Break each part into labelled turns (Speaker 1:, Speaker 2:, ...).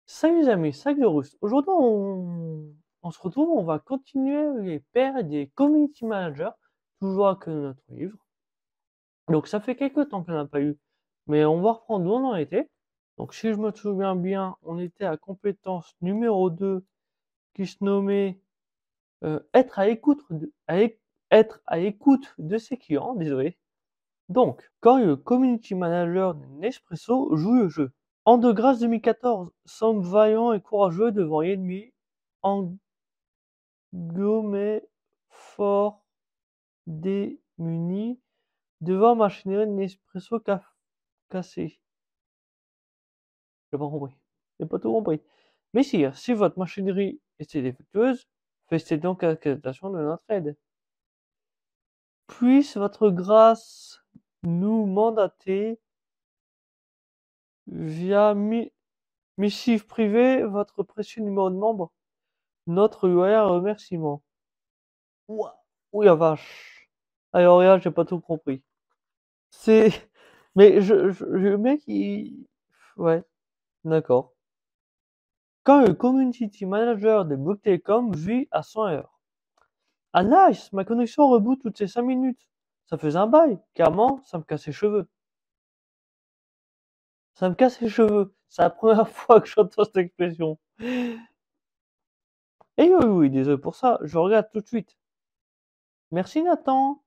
Speaker 1: Salut les amis, sac de Russe. Aujourd'hui, on se retrouve, on va continuer les paires des community managers, toujours avec notre livre. Donc ça fait quelques temps qu'on n'a pas eu, mais on va reprendre où on en était. Donc si je me souviens bien, on était à compétence numéro 2 qui se nommait être à être à écoute de ses clients, désolé. Donc, quand le community manager de Nespresso joue le jeu. En de grâce 2014, semble vaillant et courageux devant l'ennemi, engomé, fort, démuni, devant machinerie de Nespresso cassée. J'ai pas compris. J'ai pas tout compris. Messire, si votre machinerie était défectueuse, faites donc l'acceptation de notre aide. Puisse votre grâce nous mandater via missive privée votre précieux numéro de membre, notre loyal remerciement. Ouah, oui la vache. Alors là, j'ai pas tout compris. C'est, mais le mec, ouais, d'accord. Quand le community manager de Bouygues Telecom vit à 100 heures. Ah nice, ma connexion reboot toutes ces 5 minutes. Ça faisait un bail. Clairement, ça me casse les cheveux. Ça me casse les cheveux. C'est la première fois que j'entends cette expression. Et oui, oui, désolé pour ça. Je regarde tout de suite. Merci Nathan.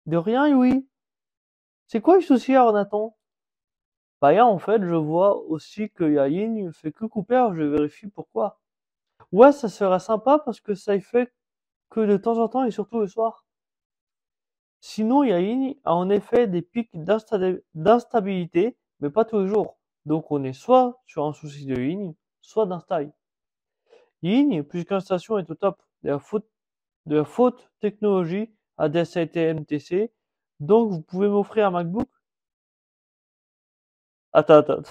Speaker 1: De rien, oui. C'est quoi le souci alors Nathan? Bah là, en fait, je vois aussi que Yain fait que couper, alors je vérifie pourquoi. Ouais, ça serait sympa parce que ça y fait que de temps en temps et surtout le soir. Sinon, Yain a en effet des pics d'instabilité, mais pas tous les jours. Donc on est soit sur un souci de ligne, soit d'install. Ligne, puisque l'installation est au top de la faute technologie à DSLTMTC, donc vous pouvez m'offrir un MacBook. Attends.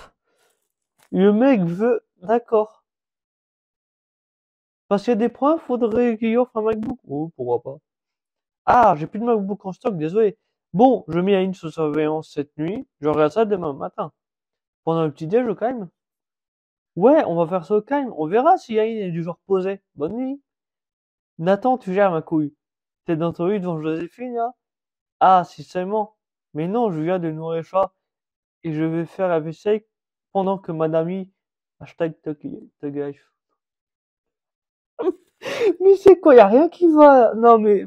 Speaker 1: Le mec veut, d'accord. Parce qu'il y a des points, faudrait qu'il offre un MacBook. Oh, pourquoi pas. Ah, j'ai plus de MacBook en stock, désolé. Bon, je mets à une sous surveillance cette nuit. Je regarde ça demain matin. Pendant le petit déj au calme. Ouais, on va faire ça au calme. On verra si Yain est du genre posé. Bonne nuit. Nathan, tu gères ma couille. T'es dans ton lit devant Joséphine, là? Ah, si seulement. Mais non, je viens de nourrir le chat. Et je vais faire la vaisselle pendant que madame hashtag Tuglife. Mais c'est quoi, y a rien qui va. Non, mais.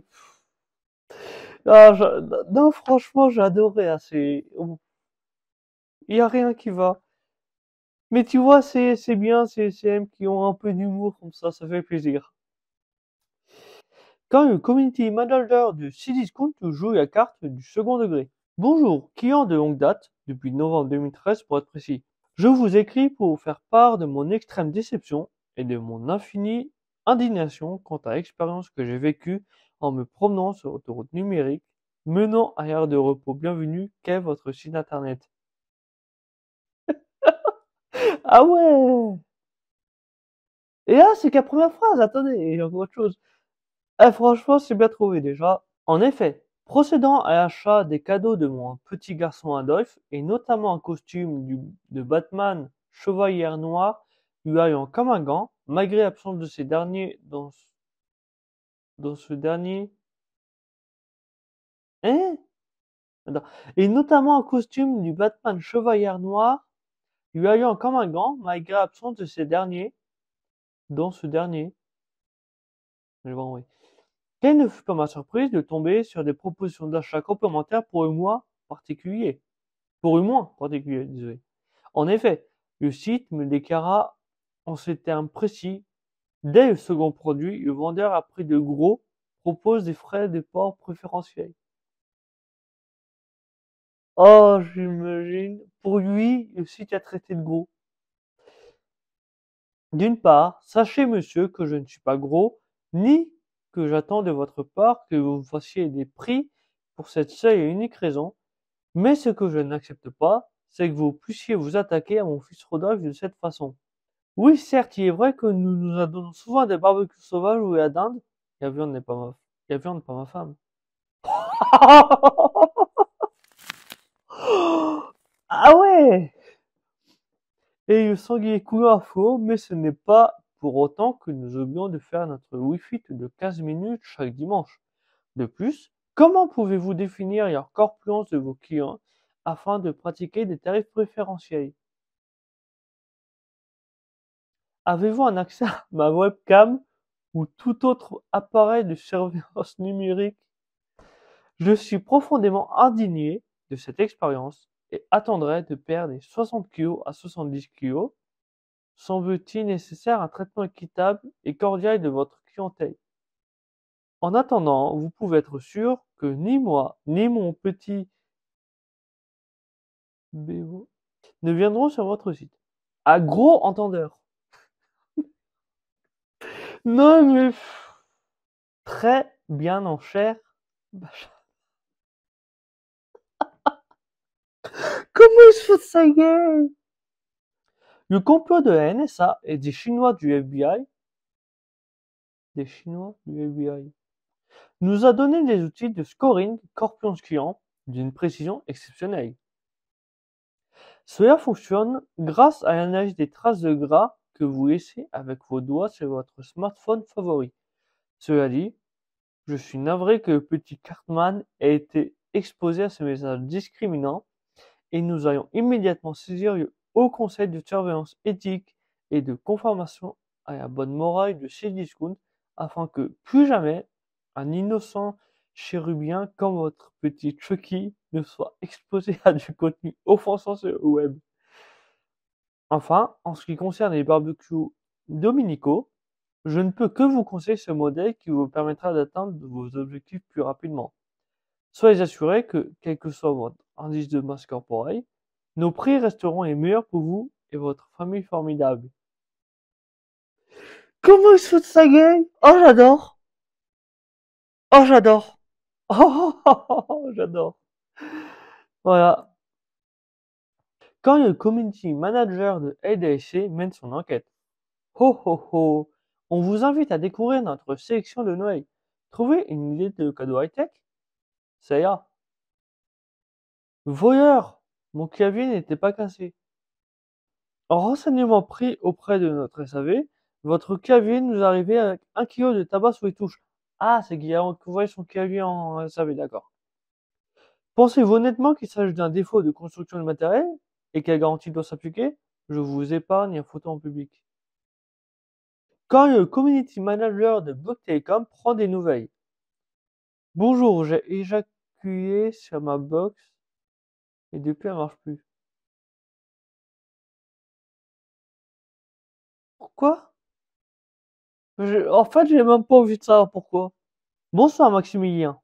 Speaker 1: Ah, non, franchement, j'ai adoré. Hein, y a rien qui va. Mais tu vois, c'est bien ces CM qui ont un peu d'humour comme ça fait plaisir. Quand le community manager de Cdiscount joue la carte du second degré. Bonjour, client de longue date, depuis novembre 2013 pour être précis. Je vous écris pour vous faire part de mon extrême déception et de mon infinie indignation quant à l'expérience que j'ai vécue en me promenant sur l'autoroute numérique menant à l'aire de repos bienvenue qu'est votre site internet. Ah ouais! Et là, c'est qu'la première phrase, attendez, il y a encore autre chose. Ah, franchement, c'est bien trouvé déjà. En effet, procédant à l'achat des cadeaux de mon petit garçon Adolphe, et notamment un costume de Batman Chevalier Noir, lui allant comme un gant, malgré l'absence de ces derniers dans ce dernier. Hein? Attends. Et notamment un costume du Batman Chevalier Noir, lui allant comme un gant, malgré l'absence de ces derniers dans ce dernier. Je vais envoyer. Quelle ne fut pas ma surprise de tomber sur des propositions d'achat complémentaires pour le mois particulier. Pour le mois particulier, désolé. En effet, le site me déclara en ces termes précis: dès le second produit, le vendeur à prix de gros propose des frais de port préférentiels. Oh, j'imagine. Pour lui, le site a traité de gros. D'une part, sachez, monsieur, que je ne suis pas gros, ni que j'attends de votre part que vous me fassiez des prix pour cette seule et unique raison, mais ce que je n'accepte pas, c'est que vous puissiez vous attaquer à mon fils Rodolphe de cette façon. Oui, certes, il est vrai que nous nous adonnons souvent à des barbecues sauvages ou à la dinde. La viande n'est pas Il y a viande, pas ma femme. Ah ouais! Et le sanglier couleur à flot, mais ce n'est pas pour autant que nous oublions de faire notre Wi-Fi de 15 minutes chaque dimanche. De plus, comment pouvez-vous définir la corpulence de vos clients afin de pratiquer des tarifs préférentiels? Avez-vous un accès à ma webcam ou tout autre appareil de surveillance numérique? Je suis profondément indigné de cette expérience et attendrai de perdre les 60 kg à 70 kg. Semble-t-il nécessaire un traitement équitable et cordial de votre clientèle. En attendant, vous pouvez être sûr que ni moi, ni mon petit Béo ne viendront sur votre site. À gros entendeur. Non mais très bien en chair. Comment il se fout de sa gueule? Le complot de la NSA et des Chinois du FBI, nous a donné des outils de scoring corpulence client d'une précision exceptionnelle. Cela fonctionne grâce à l'analyse des traces de gras que vous laissez avec vos doigts sur votre smartphone favori. Cela dit, je suis navré que le petit Cartman ait été exposé à ce message discriminant et nous allons immédiatement saisir le Haut Conseil de surveillance éthique et de conformation à la bonne morale de Cdiscount afin que plus jamais un innocent chérubien comme votre petit Chucky ne soit exposé à du contenu offensant sur le web. Enfin, en ce qui concerne les barbecues dominicaux, je ne peux que vous conseiller ce modèle qui vous permettra d'atteindre vos objectifs plus rapidement. Soyez assurés que, quel que soit votre indice de masse corporelle, nos prix resteront les meilleurs pour vous et votre famille formidable. Comment il se fout de sa gueule? Oh, j'adore! Oh, j'adore! Oh, j'adore! Voilà. Quand le community manager de ADC mène son enquête. Ho ho ho! On vous invite à découvrir notre sélection de Noël. Trouvez une idée de cadeau high-tech? Ça ira. Voyeur! Mon clavier n'était pas cassé. En renseignement pris auprès de notre SAV, votre clavier nous arrivait avec 1 kg de tabac sous les touches. Ah, c'est qu'il a envoyé son clavier en SAV, d'accord. Pensez-vous honnêtement qu'il s'agit d'un défaut de construction du matériel et quelle garantie doit s'appliquer? Je vous épargne la photo en public. Quand le community manager de Bouygues Telecom prend des nouvelles. Bonjour, j'ai éjaculé sur ma box et depuis elle marche plus. Pourquoi? En fait, j'ai même pas envie de savoir pourquoi. Bonsoir Maximilien.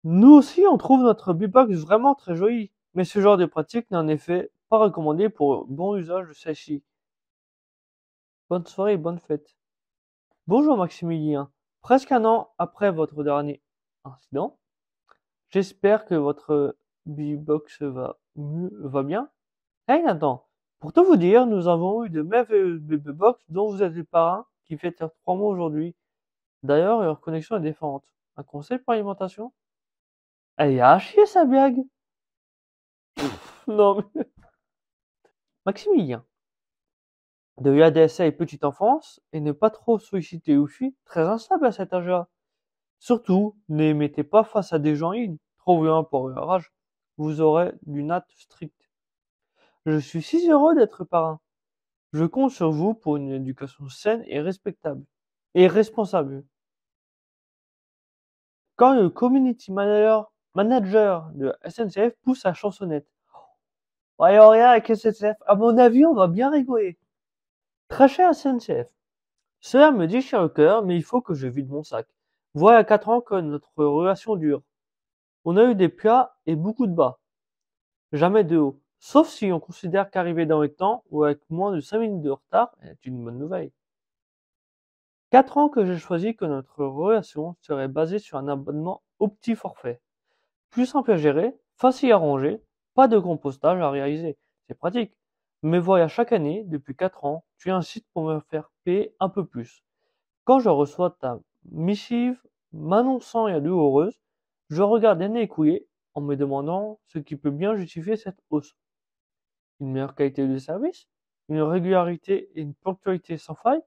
Speaker 1: Nous aussi, on trouve notre beatbox vraiment très jolie, mais ce genre de pratique n'est en effet pas recommandé pour bon usage de celle-ci. Bonne soirée et bonne fête. Bonjour Maximilien. Presque un an après votre dernier incident, j'espère que votre beatbox va bien. Hey Nathan, pour tout vous dire, nous avons eu de merveilleuses beatbox dont vous êtes le parrain qui fête leurs 3 mois aujourd'hui. D'ailleurs, leur connexion est défendante. Un conseil pour l'alimentation? Elle est à chier sa blague. Non mais... Maximilien. De l'ADSL et petite enfance, et ne pas trop solliciter Wi-Fi, très instable à cet âge-là. Surtout, ne les mettez pas face à des gens in, trop violents pour leur âge. Vous aurez du NAT strict. Je suis si heureux d'être parrain. Je compte sur vous pour une éducation saine et respectable. Et responsable. Quand le community manager de SNCF pousse la chansonnette. Ouais, rien avec SNCF. À mon avis, on va bien rigoler. Très cher SNCF. Cela me déchire le cœur, mais il faut que je vide mon sac. Voilà 4 ans que notre relation dure. On a eu des plats et beaucoup de bas. Jamais de haut. Sauf si on considère qu'arriver dans le temps ou avec moins de 5 minutes de retard est une bonne nouvelle. 4 ans que j'ai choisi que notre relation serait basée sur un abonnement au petit forfait. Plus simple à gérer, facile à ranger, pas de compostage à réaliser. C'est pratique. Mais voilà, chaque année, depuis 4 ans, tu incites pour me faire payer un peu plus. Quand je reçois ta missive m'annonçant et douloureuse, je regarde l'année écoulée en me demandant ce qui peut bien justifier cette hausse. Une meilleure qualité de service, une régularité et une ponctualité sans faille,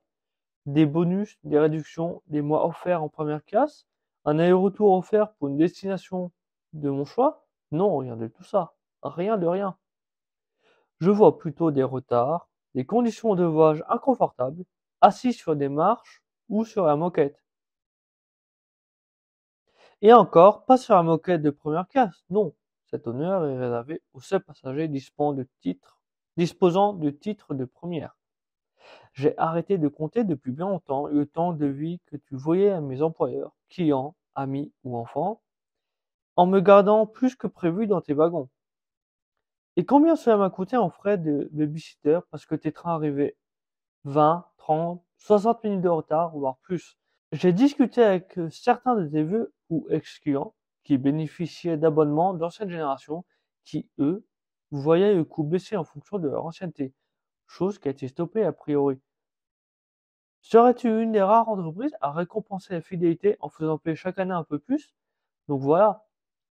Speaker 1: des bonus, des réductions, des mois offerts en première classe, un aller-retour offert pour une destination de mon choix? Non, rien de tout ça. Rien de rien. Je vois plutôt des retards, des conditions de voyage inconfortables, assis sur des marches ou sur la moquette. Et encore, pas sur la moquette de première classe, non. Cet honneur est réservé aux seuls passagers disposant de titres de première. J'ai arrêté de compter depuis bien longtemps le temps de vie que tu voyais à mes employeurs, clients, amis ou enfants, en me gardant plus que prévu dans tes wagons. Et combien cela m'a coûté en frais de babysitter parce que tes trains arrivaient 20, 30, 60 minutes de retard, voire plus. J'ai discuté avec certains de tes vœux ou ex-clients qui bénéficiaient d'abonnements d'ancienne génération qui, eux, voyaient le coût baisser en fonction de leur ancienneté, chose qui a été stoppée a priori. Serais-tu une des rares entreprises à récompenser la fidélité en faisant payer chaque année un peu plus? Donc voilà,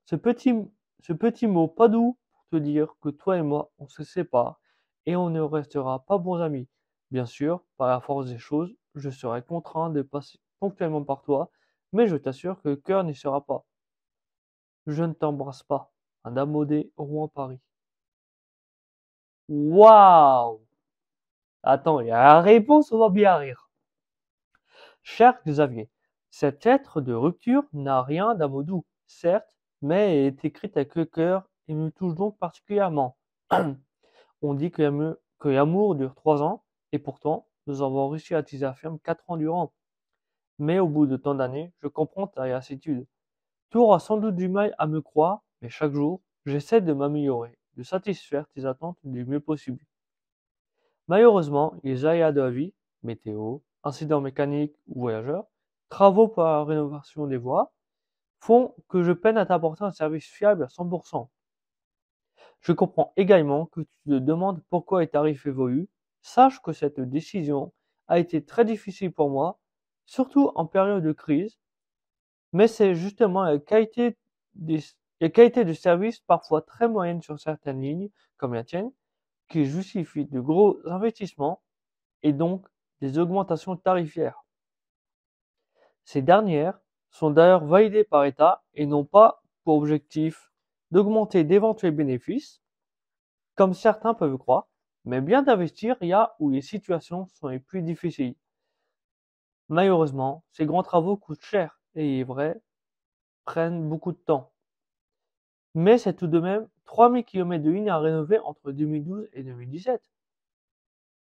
Speaker 1: ce petit, ce petit mot pas doux pour te dire que toi et moi, on se sépare et on ne restera pas bons amis. Bien sûr, par la force des choses, je serai contraint de passer ponctuellement par toi, mais je t'assure que le cœur n'y sera pas. Je ne t'embrasse pas. Un Amodé Rouen-Paris. Waouh! Attends, il y a la réponse, on va bien rire. Cher Xavier, cette lettre de rupture n'a rien d'un mot doux, certes, mais est écrite avec le cœur et me touche donc particulièrement. On dit que l'amour dure 3 ans, et pourtant, nous avons réussi à attiser la ferme 4 ans durant. Mais au bout de tant d'années, je comprends ta lassitude. Tu auras sans doute du mal à me croire, mais chaque jour, j'essaie de m'améliorer, de satisfaire tes attentes du mieux possible. Malheureusement, les aléas de la vie, météo, incidents mécaniques ou voyageurs, travaux pour la rénovation des voies, font que je peine à t'apporter un service fiable à 100%. Je comprends également que tu te demandes pourquoi les tarifs évoluent. Sache que cette décision a été très difficile pour moi, surtout en période de crise, mais c'est justement la qualité de service parfois très moyenne sur certaines lignes, comme la tienne, qui justifie de gros investissements et donc des augmentations tarifaires. Ces dernières sont d'ailleurs validées par l'État et n'ont pas pour objectif d'augmenter d'éventuels bénéfices, comme certains peuvent croire, mais bien d'investir il y a où les situations sont les plus difficiles. Malheureusement, ces grands travaux coûtent cher et, il est vrai, prennent beaucoup de temps. Mais c'est tout de même 3000 km de lignes à rénover entre 2012 et 2017.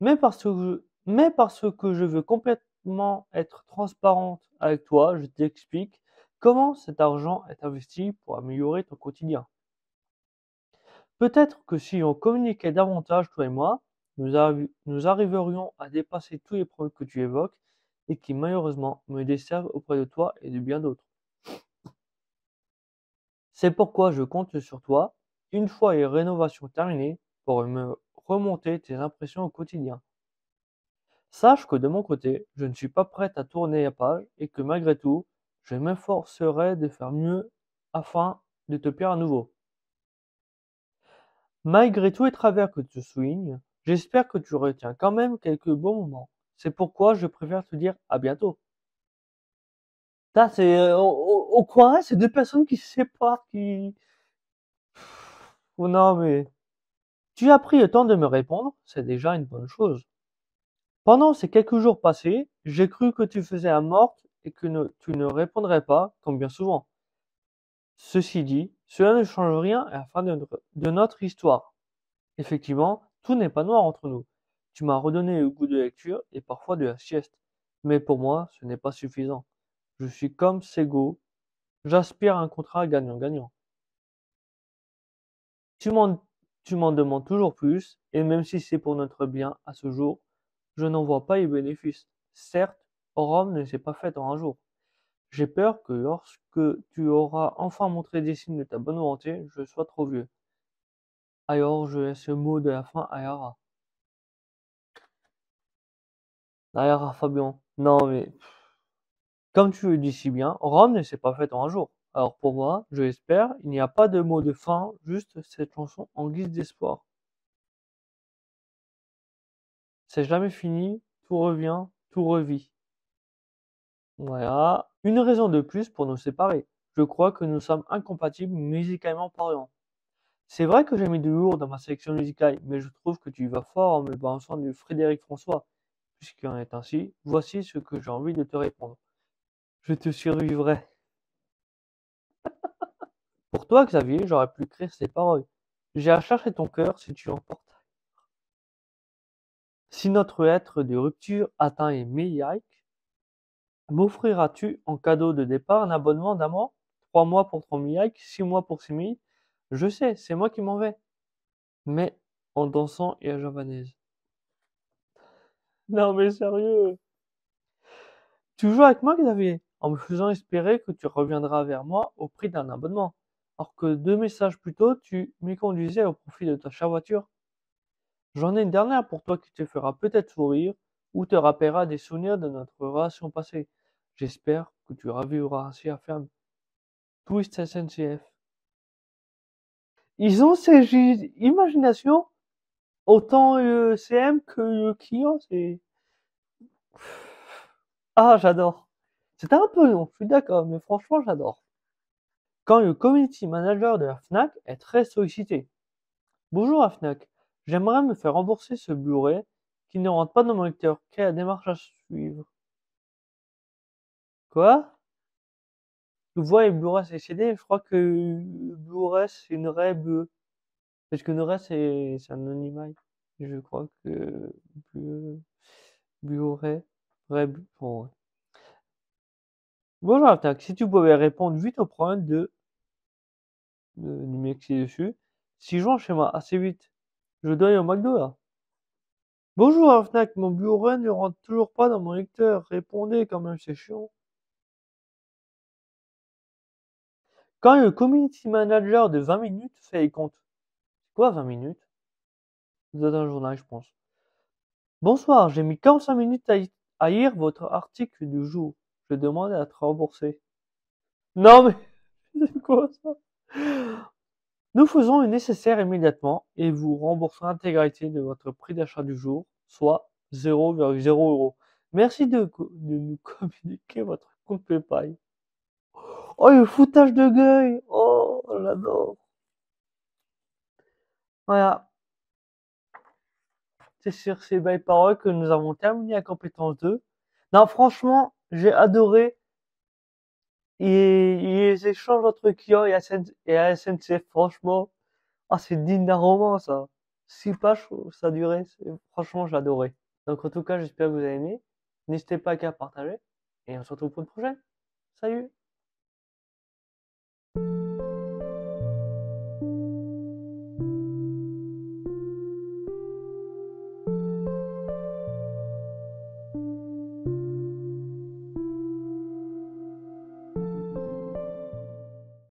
Speaker 1: Mais parce que je veux complètement être transparente avec toi, je t'explique comment cet argent est investi pour améliorer ton quotidien. Peut-être que si on communiquait davantage, toi et moi, nous arriverions à dépasser tous les problèmes que tu évoques et qui malheureusement me desservent auprès de toi et de bien d'autres. C'est pourquoi je compte sur toi, une fois les rénovations terminées, pour me remonter tes impressions au quotidien. Sache que de mon côté, je ne suis pas prête à tourner la page et que malgré tout, je m'efforcerai de faire mieux afin de te plaire à nouveau. Malgré tous les travers que tu soulignes, j'espère que tu retiens quand même quelques bons moments. C'est pourquoi je préfère te dire à bientôt. Ça, c'est au coin, c'est deux personnes qui se séparent, qui... Oh non, mais... Tu as pris le temps de me répondre, c'est déjà une bonne chose. Pendant ces quelques jours passés, j'ai cru que tu faisais la morte et que tu ne répondrais pas, comme bien souvent. Ceci dit, cela ne change rien à la fin de notre histoire. Effectivement, tout n'est pas noir entre nous. Tu m'as redonné le goût de lecture et parfois de la sieste. Mais pour moi, ce n'est pas suffisant. Je suis comme Sego, j'aspire à un contrat gagnant-gagnant. Tu m'en, tu m'en demandes toujours plus, et même si c'est pour notre bien à ce jour, je n'en vois pas les bénéfices. Certes, Rome ne s'est pas faite en un jour. J'ai peur que lorsque tu auras enfin montré des signes de ta bonne volonté, je sois trop vieux. Alors je laisse le mot de la fin à Yara. À Yara Fabian. Non mais Comme tu le dis si bien, Rome ne s'est pas faite en un jour. Alors pour moi, je l'espère, il n'y a pas de mot de fin, juste cette chanson en guise d'espoir. C'est jamais fini, tout revient, tout revit. Voilà. Une raison de plus pour nous séparer. Je crois que nous sommes incompatibles musicalement parlant. C'est vrai que j'ai mis du lourd dans ma sélection musicale, mais je trouve que tu vas fort en me balançant du Frédéric François. Puisqu'il en est ainsi, voici ce que j'ai envie de te répondre. Je te survivrai. Pour toi, Xavier, j'aurais pu écrire ces paroles. J'ai à chercher ton cœur si tu l'emportes. Si notre être de rupture atteint les milliards, m'offriras-tu en cadeau de départ un abonnement d'un mois? 3 mois pour 3000 likes, 6 mois pour 6000. Je sais, c'est moi qui m'en vais. Mais en dansant et à javanaise. Non mais sérieux. Tu joues avec moi, Xavier, en me faisant espérer que tu reviendras vers moi au prix d'un abonnement. Alors que 2 messages plus tôt, tu m'éconduisais au profit de ta chère voiture. J'en ai une dernière pour toi qui te fera peut-être sourire ou te rappellera des souvenirs de notre relation passée. J'espère que tu ravivras ainsi à ferme. Twist SNCF. Ils ont ces imaginations, autant le CM que le client, c'est... Ah, j'adore. C'était un peu long, je suis d'accord, mais franchement, j'adore. Quand le community manager de la Fnac est très sollicité. Bonjour la Fnac, j'aimerais me faire rembourser ce Blu-ray qui ne rentre pas dans mon lecteur. Quelle est la démarche à suivre? Quoi? Tu vois, les Blu-ray c'est CD, je crois que Blu-ray c'est une raie bleue. Parce que une raie c'est un animal. Je crois que Blu- Blu-ray, raie bleue. Bon, ouais. Bonjour la Fnac, si tu pouvais répondre vite au problème du mec qui est dessus. Si je rentre chez moi assez vite, je dois aller au McDo là. Bonjour la Fnac, mon Blu-ray ne rentre toujours pas dans mon lecteur. Répondez quand même, c'est chiant. Quand le community manager de 20 minutes fait les comptes. C'est quoi 20 minutes? Vous êtes un journal, je pense. Bonsoir, j'ai mis 45 minutes à lire votre article du jour. Je demande à être remboursé. Non mais, c'est quoi ça? Nous faisons le nécessaire immédiatement et vous remboursons l'intégralité de votre prix d'achat du jour, soit 0,0 €. Merci de nous communiquer votre compte PayPal. Oh, le foutage de gueule! Oh, j'adore! Voilà, c'est sur ces belles paroles que nous avons terminé la compétence 2. Non, franchement, j'ai adoré les échanges entre clients et la SNCF. Franchement, ah, c'est digne d'un roman, ça. 6 pages, ça durait. Franchement, j'ai adoré. Donc, en tout cas, j'espère que vous avez aimé. N'hésitez pas à partager et on se retrouve pour une prochaine. Salut!